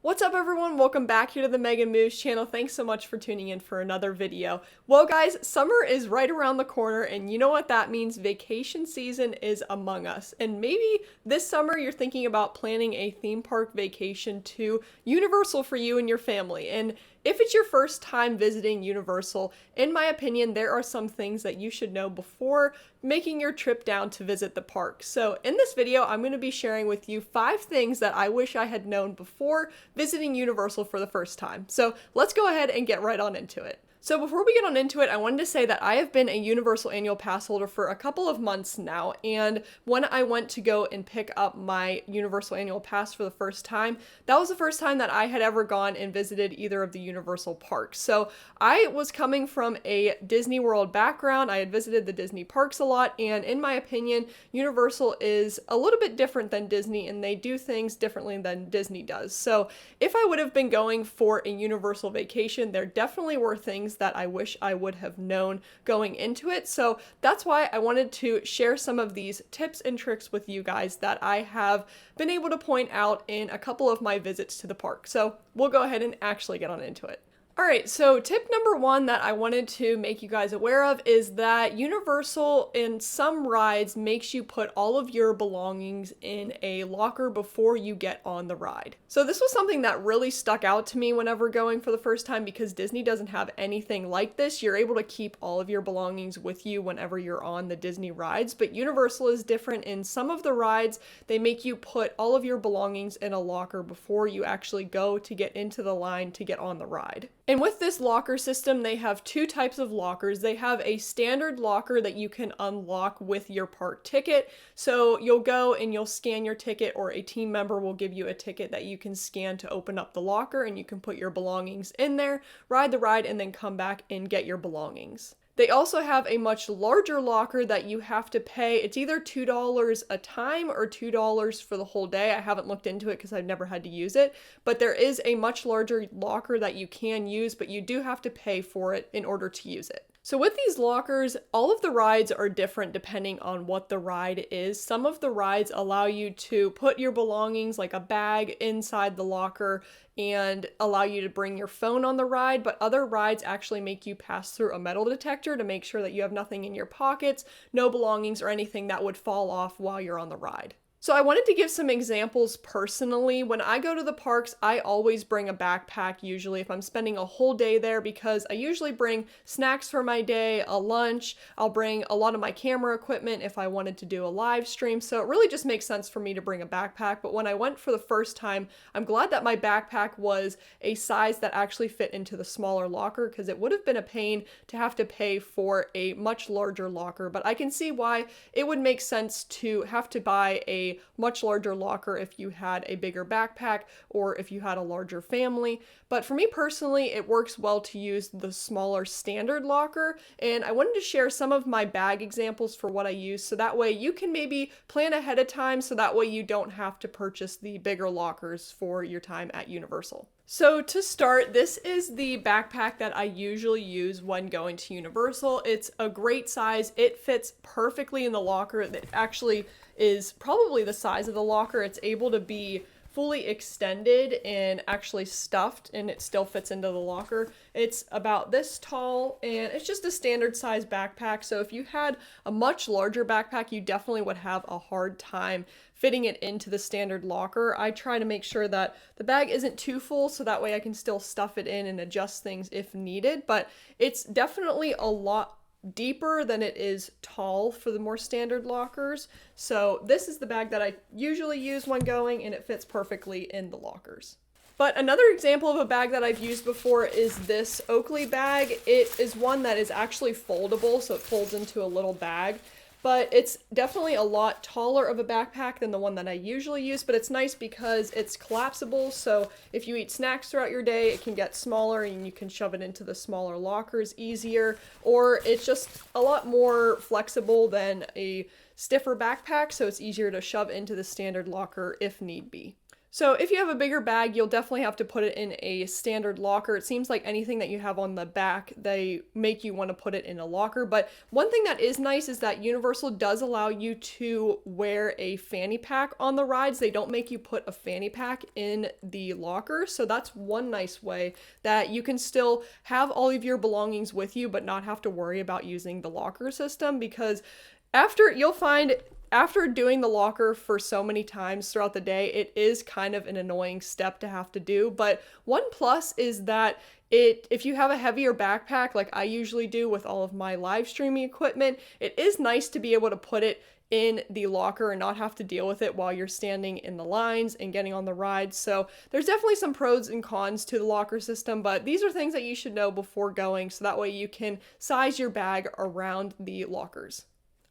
What's up everyone? Welcome back here to the Megan Moves channel. Thanks so much for tuning in for another video. Well guys, summer is right around the corner and you know what that means? Vacation season is among us. And maybe this summer you're thinking about planning a theme park vacation to Universal for you and your family. And if it's your first time visiting Universal, in my opinion, there are some things that you should know before making your trip down to visit the park. So in this video, I'm going to be sharing with you 5 things that I wish I had known before visiting Universal for the first time. So let's go ahead and get right on into it. So before we get on into it, I wanted to say that I have been a Universal Annual Passholder for a couple of months now, and when I went to go and pick up my Universal Annual Pass for the first time, that was the first time that I had ever gone and visited either of the Universal parks. So I was coming from a Disney World background. I had visited the Disney parks a lot, and in my opinion, Universal is a little bit different than Disney, and they do things differently than Disney does. So if I would have been going for a Universal vacation, there definitely were things that I wish I would have known going into it. So that's why I wanted to share some of these tips and tricks with you guys that I have been able to point out in a couple of my visits to the park. So we'll go ahead and actually get on into it. Alright, so tip number 1 that I wanted to make you guys aware of is that Universal in some rides makes you put all of your belongings in a locker before you get on the ride. So this was something that really stuck out to me whenever going for the first time because Disney doesn't have anything like this. You're able to keep all of your belongings with you whenever you're on the Disney rides, but Universal is different. In some of the rides, they make you put all of your belongings in a locker before you actually go to get into the line to get on the ride. And with this locker system, they have 2 types of lockers. They have a standard locker that you can unlock with your park ticket. So you'll go and you'll scan your ticket, or a team member will give you a ticket that you can scan to open up the locker, and you can put your belongings in there, ride the ride, and then come back and get your belongings. They also have a much larger locker that you have to pay. It's either $2 a time or $2 for the whole day. I haven't looked into it because I've never had to use it, but there is a much larger locker that you can use, but you do have to pay for it in order to use it. So with these lockers, all of the rides are different depending on what the ride is. Some of the rides allow you to put your belongings, like a bag, inside the locker and allow you to bring your phone on the ride, but other rides actually make you pass through a metal detector to make sure that you have nothing in your pockets, no belongings or anything that would fall off while you're on the ride. So I wanted to give some examples personally. When I go to the parks, I always bring a backpack usually if I'm spending a whole day there, because I usually bring snacks for my day, a lunch. I'll bring a lot of my camera equipment if I wanted to do a live stream. So it really just makes sense for me to bring a backpack. But when I went for the first time, I'm glad that my backpack was a size that actually fit into the smaller locker, because it would have been a pain to have to pay for a much larger locker. But I can see why it would make sense to have to buy a much larger locker if you had a bigger backpack or if you had a larger family. But for me personally, it works well to use the smaller standard locker, and I wanted to share some of my bag examples for what I use, so that way you can maybe plan ahead of time, so that way you don't have to purchase the bigger lockers for your time at Universal. So to start, this is the backpack that I usually use when going to Universal. It's a great size. It fits perfectly in the locker. It actually is probably the size of the locker. It's able to be fully extended and actually stuffed, and it still fits into the locker. It's about this tall, and it's just a standard size backpack. So if you had a much larger backpack, you definitely would have a hard time fitting it into the standard locker. I try to make sure that the bag isn't too full, so that way I can still stuff it in and adjust things if needed. But it's definitely a lot deeper than it is tall for the more standard lockers. So this is the bag that I usually use when going, and it fits perfectly in the lockers. But another example of a bag that I've used before is this Oakley bag. It is one that is actually foldable, so it folds into a little bag. But it's definitely a lot taller of a backpack than the one that I usually use, but it's nice because it's collapsible, so if you eat snacks throughout your day, it can get smaller and you can shove it into the smaller lockers easier, or it's just a lot more flexible than a stiffer backpack, so it's easier to shove into the standard locker if need be. So if you have a bigger bag, you'll definitely have to put it in a standard locker. It seems like anything that you have on the back, they make you want to put it in a locker. But one thing that is nice is that Universal does allow you to wear a fanny pack on the rides. They don't make you put a fanny pack in the locker. So that's one nice way that you can still have all of your belongings with you, but not have to worry about using the locker system, because you'll find after doing the locker for so many times throughout the day, it is kind of an annoying step to have to do. But one plus is that if you have a heavier backpack, like I usually do with all of my live streaming equipment, it is nice to be able to put it in the locker and not have to deal with it while you're standing in the lines and getting on the ride. So there's definitely some pros and cons to the locker system, but these are things that you should know before going, so that way you can size your bag around the lockers.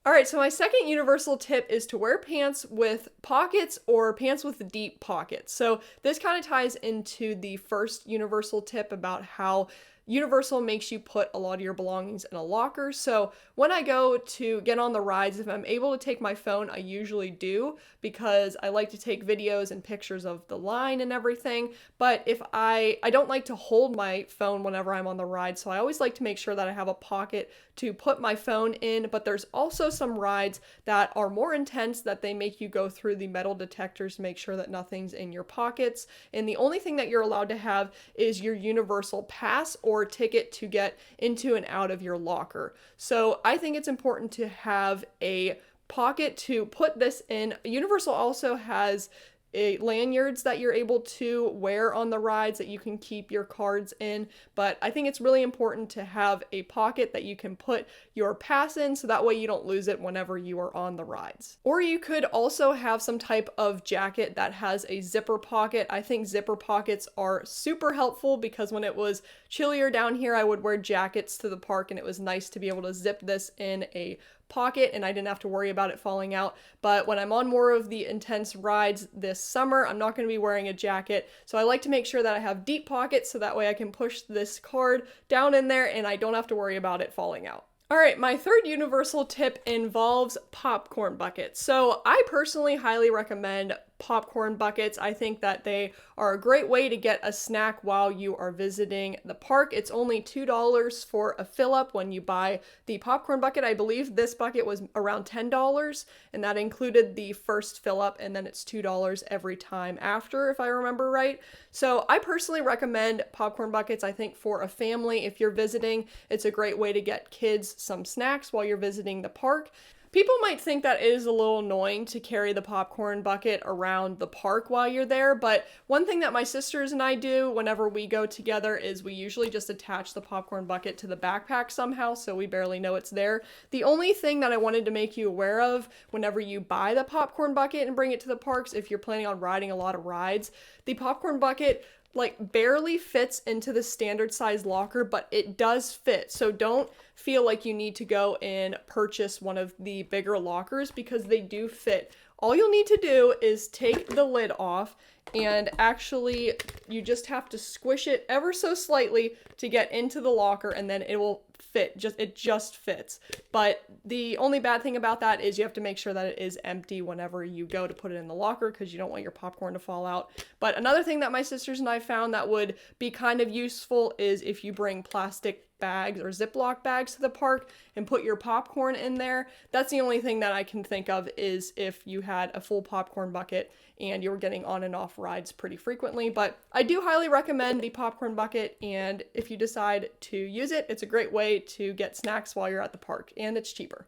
All right, so my second universal tip is to wear pants with pockets or pants with deep pockets. So this kind of ties into the first universal tip about how Universal makes you put a lot of your belongings in a locker. So when I go to get on the rides, if I'm able to take my phone, I usually do, because I like to take videos and pictures of the line and everything. But if I don't like to hold my phone whenever I'm on the ride, so I always like to make sure that I have a pocket to put my phone in. But there's also some rides that are more intense that they make you go through the metal detectors to make sure that nothing's in your pockets. And the only thing that you're allowed to have is your Universal pass or ticket to get into and out of your locker. So I think it's important to have a pocket to put this in. Universal also has lanyards that you're able to wear on the rides that you can keep your cards in, but I think it's really important to have a pocket that you can put your pass in, so that way you don't lose it whenever you are on the rides. Or you could also have some type of jacket that has a zipper pocket. I think zipper pockets are super helpful, because when it was chillier down here, I would wear jackets to the park, and it was nice to be able to zip this in a pocket and I didn't have to worry about it falling out. But when I'm on more of the intense rides this summer, I'm not going to be wearing a jacket, so I like to make sure that I have deep pockets, so that way I can push this card down in there and I don't have to worry about it falling out. All right, my third universal tip involves popcorn buckets. So I personally highly recommend popcorn buckets. I think that they are a great way to get a snack while you are visiting the park. It's only $2 for a fill up when you buy the popcorn bucket. I believe this bucket was around $10, and that included the first fill up, and then it's $2 every time after, if I remember right. So I personally recommend popcorn buckets. I think for a family, if you're visiting, it's a great way to get kids some snacks while you're visiting the park. People might think that it is a little annoying to carry the popcorn bucket around the park while you're there, but one thing that my sisters and I do whenever we go together is we usually just attach the popcorn bucket to the backpack somehow, so we barely know it's there. The only thing that I wanted to make you aware of whenever you buy the popcorn bucket and bring it to the parks, if you're planning on riding a lot of rides, the popcorn bucket barely fits into the standard size locker, but it does fit. So don't feel like you need to go and purchase one of the bigger lockers, because they do fit. All you'll need to do is take the lid off, and actually you just have to squish it ever so slightly to get into the locker, and then it will fit. It just fits. But the only bad thing about that is you have to make sure that it is empty whenever you go to put it in the locker, because you don't want your popcorn to fall out. But another thing that my sisters and I found that would be kind of useful is if you bring plastic bags or Ziploc bags to the park and put your popcorn in there. That's the only thing that I can think of, is if you had a full popcorn bucket and you were getting on and off rides pretty frequently. But I do highly recommend the popcorn bucket, and if you decide to use it, it's a great way to get snacks while you're at the park, and it's cheaper.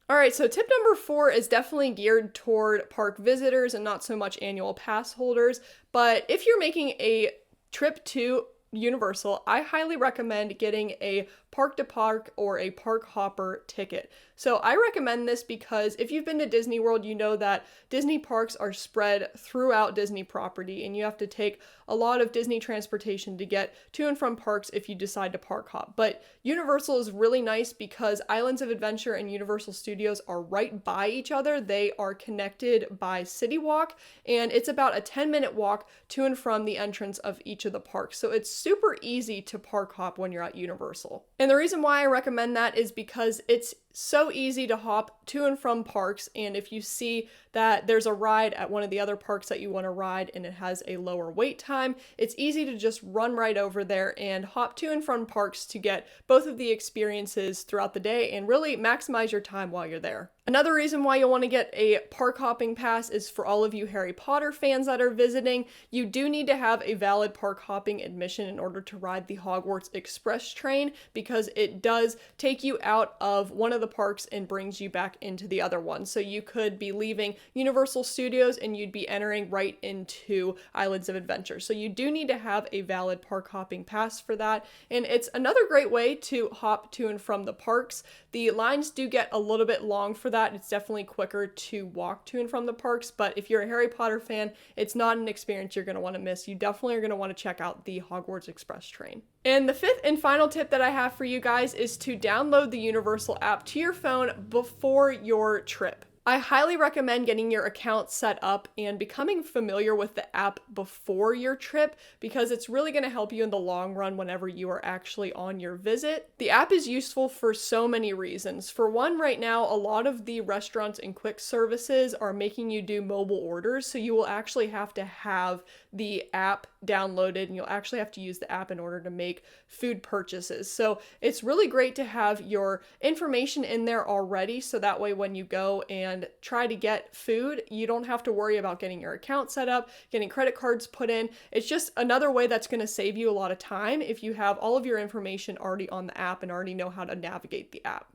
All right, so tip number 4 is definitely geared toward park visitors and not so much annual pass holders. But if you're making a trip to Universal, I highly recommend getting a park to park or a park hopper ticket. So I recommend this because if you've been to Disney World, you know that Disney parks are spread throughout Disney property, and you have to take a lot of Disney transportation to get to and from parks if you decide to park hop. But Universal is really nice because Islands of Adventure and Universal Studios are right by each other. They are connected by City Walk, and it's about a 10-minute walk to and from the entrance of each of the parks. So it's super easy to park hop when you're at Universal. And the reason why I recommend that is because it's so easy to hop to and from parks, and if you see that there's a ride at one of the other parks that you want to ride and it has a lower wait time, it's easy to just run right over there and hop to and from parks to get both of the experiences throughout the day and really maximize your time while you're there. Another reason why you'll want to get a park hopping pass is for all of you Harry Potter fans that are visiting. You do need to have a valid park hopping admission in order to ride the Hogwarts Express train, because it does take you out of one of the parks and brings you back into the other one. So you could be leaving Universal Studios and you'd be entering right into Islands of Adventure. So you do need to have a valid park hopping pass for that. And it's another great way to hop to and from the parks. The lines do get a little bit long for that. It's definitely quicker to walk to and from the parks, but if you're a Harry Potter fan, it's not an experience you're going to want to miss. You definitely are going to want to check out the Hogwarts Express train. And the fifth and final tip that I have for you guys is to download the Universal app to your phone before your trip. I highly recommend getting your account set up and becoming familiar with the app before your trip, because it's really going to help you in the long run whenever you are actually on your visit. The app is useful for so many reasons. For one, right now, a lot of the restaurants and quick services are making you do mobile orders, so you will actually have to have the app downloaded and you'll actually have to use the app in order to make food purchases. So it's really great to have your information in there already, so that way when you go and try to get food, you don't have to worry about getting your account set up, getting credit cards put in. It's just another way that's going to save you a lot of time if you have all of your information already on the app and already know how to navigate the app.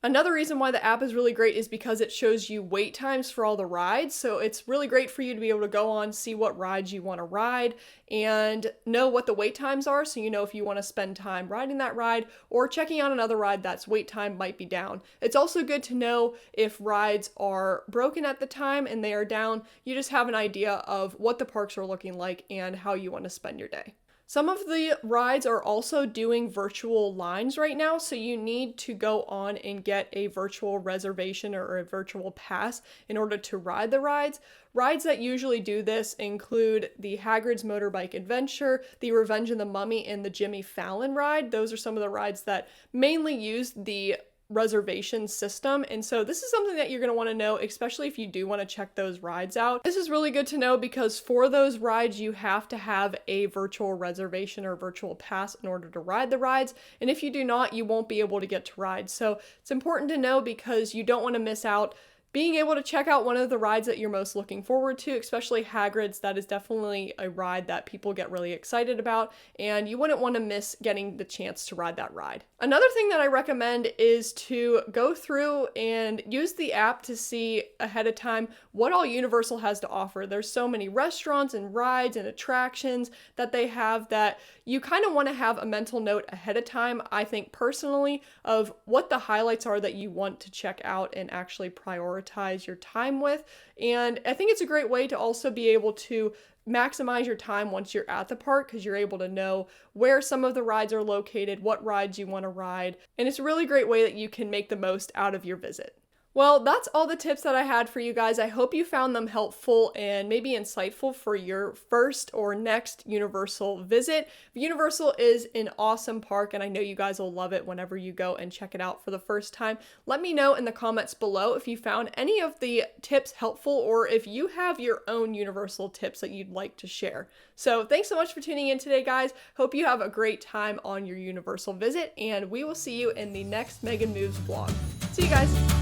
Another reason why the app is really great is because it shows you wait times for all the rides. So it's really great for you to be able to go on, see what rides you want to ride, and know what the wait times are. So you know if you want to spend time riding that ride or checking out another ride that's wait time might be down. It's also good to know if rides are broken at the time and they are down. You just have an idea of what the parks are looking like and how you want to spend your day. Some of the rides are also doing virtual lines right now, so you need to go on and get a virtual reservation or a virtual pass in order to ride the rides. Rides that usually do this include the Hagrid's Motorbike Adventure, the Revenge of the Mummy, and the Jimmy Fallon ride. Those are some of the rides that mainly use the reservation system, and so this is something that you're going to want to know, especially if you do want to check those rides out. This is really good to know because for those rides you have to have a virtual reservation or virtual pass in order to ride the rides, and if you do not, you won't be able to get to ride. So it's important to know because you don't want to miss out being able to check out one of the rides that you're most looking forward to, especially Hagrid's. That is definitely a ride that people get really excited about, and you wouldn't want to miss getting the chance to ride that ride. Another thing that I recommend is to go through and use the app to see ahead of time what all Universal has to offer. There's so many restaurants and rides and attractions that they have that you kind of want to have a mental note ahead of time, I think personally, of what the highlights are that you want to check out and actually prioritize your time with. And I think it's a great way to also be able to maximize your time once you're at the park, because you're able to know where some of the rides are located, what rides you want to ride, and it's a really great way that you can make the most out of your visit. Well, that's all the tips that I had for you guys. I hope you found them helpful and maybe insightful for your first or next Universal visit. Universal is an awesome park, and I know you guys will love it whenever you go and check it out for the first time. Let me know in the comments below if you found any of the tips helpful or if you have your own Universal tips that you'd like to share. So thanks so much for tuning in today, guys. Hope you have a great time on your Universal visit, and we will see you in the next Megan Moves vlog. See you guys.